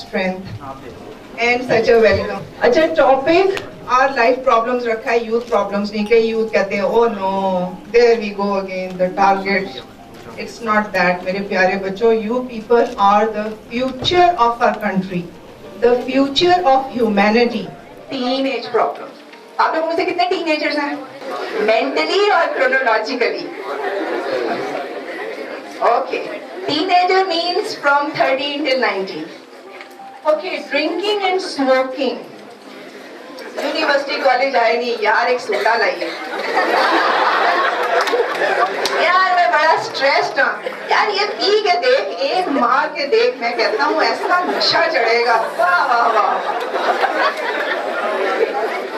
strength and such a welcome. अच्छा topic our life problems रखा है, youth problems नहीं कि youth कहते हैं oh no there we go again the target. It's not that मेरे प्यारे बच्चों, you people are the future of our country, the future of humanity. Teenage problems. आप लोगों में से कितने teenagers हैं? Mentally और chronologically? Okay. Teenager means from 13 till 19. Okay, drinking and smoking. University college आए नहीं यार, एक सोडा लाइए यार, मैं बड़ा स्ट्रेस्ड हूँ यार, ये पी के देख, एक मार के देख, मैं कहता हूँ ऐसा नशा चढ़ेगा, वाह वाह वाह।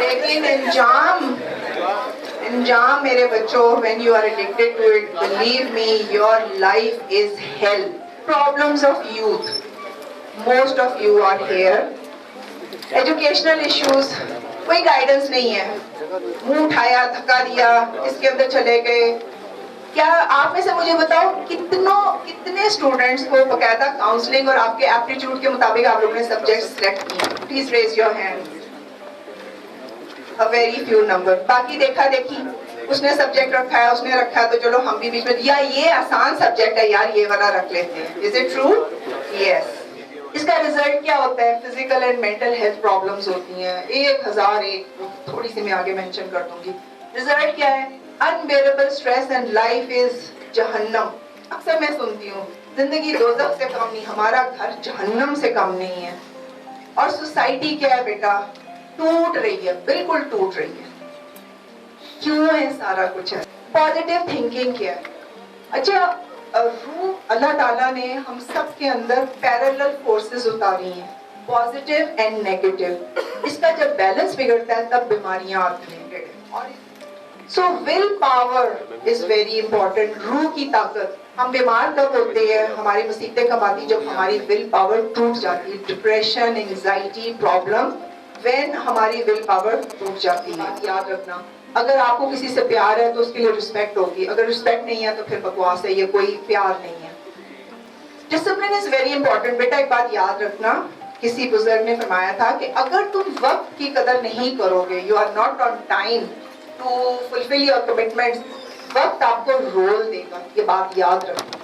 लेकिन अंजाम मेरे बच्चों, when you are addicted to it, believe me, your life is hell. Problems of youth, most of you are here. Educational issues, कोई गाइडेंस नहीं है, मुंह उठाया, धक्का दिया, इसके अंदर चले गए। क्या आप में से मुझे बताओ कितने स्टूडेंट्स को बकायदा काउंसलिंग और आपके एप्टीट्यूड के मुताबिक आप लोगों ने सब्जेक्ट सिलेक्ट किए? Please raise your hand. A very few number. बाकी देखा देखी, उसने सब्जेक्ट रखा है, उसने रखा है, तो चलो हम भी बीच में, या ये आसान सब्जेक्ट है यार, ये वाला रख लेते हैं। Is it true? यस। इसका रिजल्ट क्या होता है? Physical and mental health problems होती हैं, 1001, थोड़ी सी मैं आगे मेंशन कर दूंगी। रिजल्ट क्या है? Unbearable stress and life is जहन्नम। अक्सर मैं सुनती हूँ जिंदगी दोज़ख से कम नहीं, हमारा घर जहन्नम से कम नहीं है। और सोसाइटी क्या है बेटा? टूट रही है, बिल्कुल टूट रही है। क्यों है? सारा कुछ है। पॉजिटिव थिंकिंग क्या है? अच्छा, रूह अल्लाह ताला ने हम सब के अंदर पैरेलल फोर्सेस उतारी हैं, पॉजिटिव एंड नेगेटिव। इसका जब बैलेंस बिगड़ता है तब बीमारियां आती हैं। और so will power is very important. रूह की ताकत। हम बीमार तब होते हैं, हमारी मुसीबतें कब आती, जब हमारी विल पावर टूट जाती है। डिप्रेशन, एंजाइटी, प्रॉब्लम, व्हेन हमारी विल पावर टूट जाती है। याद रखना, अगर आपको किसी से प्यार है तो उसके लिए रिस्पेक्ट होगी, अगर रिस्पेक्ट नहीं है तो फिर बकवास है, ये कोई प्यार नहीं है। Discipline is very important. बेटा एक बात याद रखना, किसी बुजुर्ग ने फरमाया था कि अगर तुम वक्त की कदर नहीं करोगे, you are not on time to fulfil your commitments, वक्त आपको रोल देगा। ये बात याद रखना।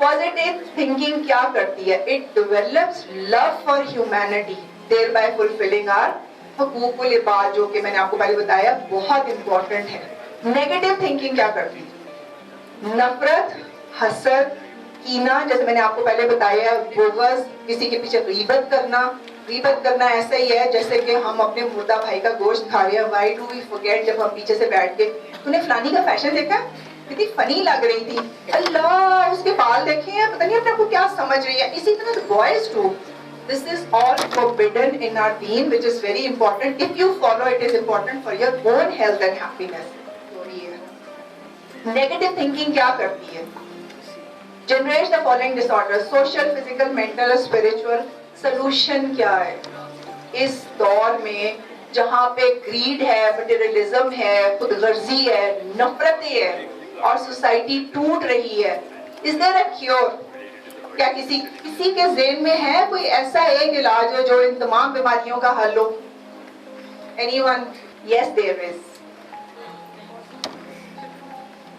पॉजिटिव थिंकिंग क्या करती है? It develops love for humanity, thereby fulfilling our हुकूकुल इबाद, जो कि मैंने आपको पहले बताया बहुत इंपॉर्टेंट है। नेगेटिव थिंकिंग क्या करती है? नफरत, हसद, कीना, जैसे मैंने आपको पहले बताया, बुग़्ज़, किसी के पीछे गीबत करना। गीबत करना ऐसा ही है जैसे कि हम अपने मुर्दा भाई का गोश्त खा रहे हैं। व्हाई डू वी फॉरगेट, जब हम पीछे से बैठ के, तूने फलानी का फैशन देखा, कितनी फनी लग रही थी, अल्लाह उसके बाल देखे हैं, पता नहीं अपने आपको क्या समझ रही है। इसी तरह boys too, this is all forbidden in our deen, which is very important. If you follow, it is important for your own health and happiness. Negative thinking क्या करती है? Generates the following disorders: social, physical, mental और spiritual. Solution क्या है? इस दौर में जहाँ पे greed है, materialism है, खुदगर्जी है, नफरतें है और सोसाइटी टूट रही है, is there a cure? क्या किसी के ज़हन में है कोई ऐसा एक इलाज हो जो इन तमाम बीमारियों का हल हो? Anyone? Yes, there is.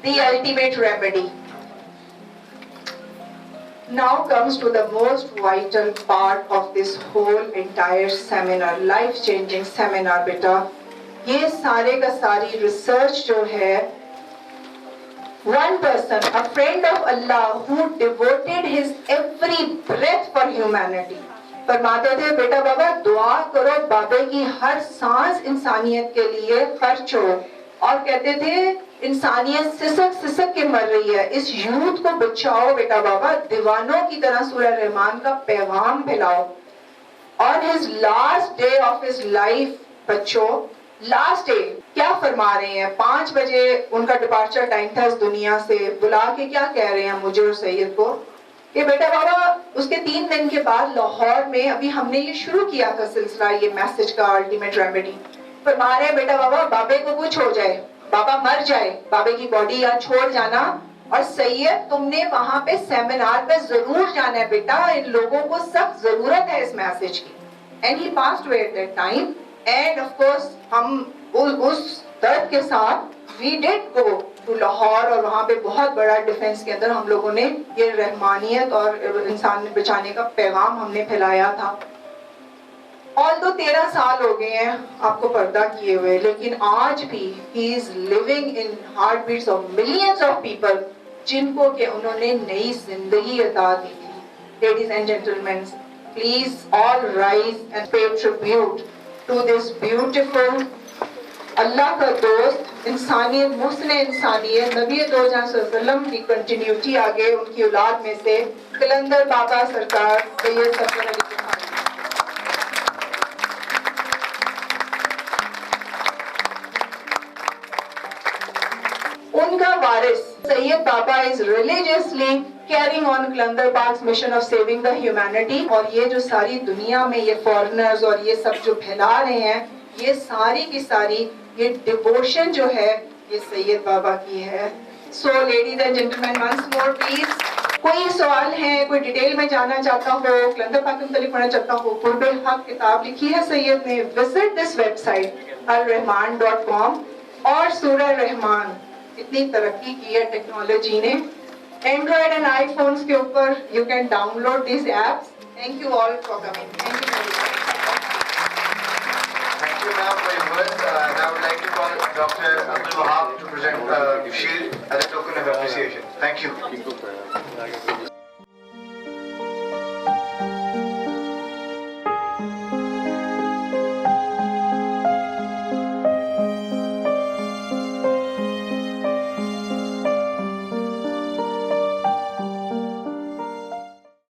The ultimate remedy. Now comes to the most vital part of this whole entire seminar, life-changing seminar, बेटा। ये सारे का सारी रिसर्च जो है, one person, a friend of Allah who devoted his every breath for humanity, फरमाते थे बेटा बाबा दुआ करो बाबे की हर सांस इंसानियत के लिए खर्च हो, और कहते थे इंसानियत सिसक सिसक के मर रही है, इस यूथ को बचाओ बेटा बाबा, दीवानों की तरह सूरह रहमान का पैगाम फैलाओ। On his last day of his life, बच्चों, लास्ट डे क्या फरमा रहे हैं? 5 बजे उनका डिपार्चर टाइम था इस दुनिया से। बुला के क्या कह रहे हैं मुझे और सैयद को कि बेटा बाबा, उसके 3 दिन के बाद लाहौर में अभी हमने ये शुरू किया था सिलसिला, ये मैसेज का अल्टीमेट रेमेडी। फरमा रहे हैं बेटा बाबा, बाबे को कुछ हो जाए, बाबा मर जाए, बाबे की बॉडी यहाँ छोड़ जाना, और सैयद तुमने वहां पे सेमिनार पे जरूर जाना है बेटा, इन लोगों को सख्त जरूरत है इस मैसेज की। And he passed away at that time and of course हम उस दर्द के साथ we did go to Lahore और वहाँ पे बहुत बड़ा डिफेंस के अंदर हम लोगों ने ये रहमानियत और इंसान बचाने का पैगाम हमने फैलाया था। ऑल्दो 13 साल हो गए हैं आपको पर्दा किए हुए, लेकिन आज भी he is living in heart beats of millions of people जिनको के उन्होंने नई जिंदगी अता दी थी। Ladies and gentleman, please all rise and pay tribute to this beautiful Allah का दोस्त, इंसानियत, मुहसिन इंसानियत, नबी दो जहां सल्लम की कंटिन्यूटी आगे उनकी औलाद में से कलंदर बाबा सरकार सैयद सफदर अली बुखारी। उनका वारिस Syed Baba is religiously carrying on Qalandar पार्क्स mission of saving the humanity. और ये जो सारी दुनिया में ये फॉरेनर्स और ये सब जो फैला रहे हैं, ये सारी की सारी ये डिवोशन जो है ये सैयद बाबा की है। So ladies and gentleman, once more please, कोई सवाल है, कोई डिटेल में जानना चाहता हो, कलंदर पाक मुतालिक पढ़ना चाहता हो, कुर्बे हक किताब लिखी है सैयद ने, विजिट दिस वेबसाइट alrahman.com। और सूरह रहमान इतनी तरक्की की है टेक्नोलॉजी ने, एंड्रॉइड एंड आईफोन्स के ऊपर you can download this apps. Thank you all for coming. Thank you very much. Thank you now for your words. And I would like to call Dr. Abdul Wahab to present shield as a token of appreciation. Thank you.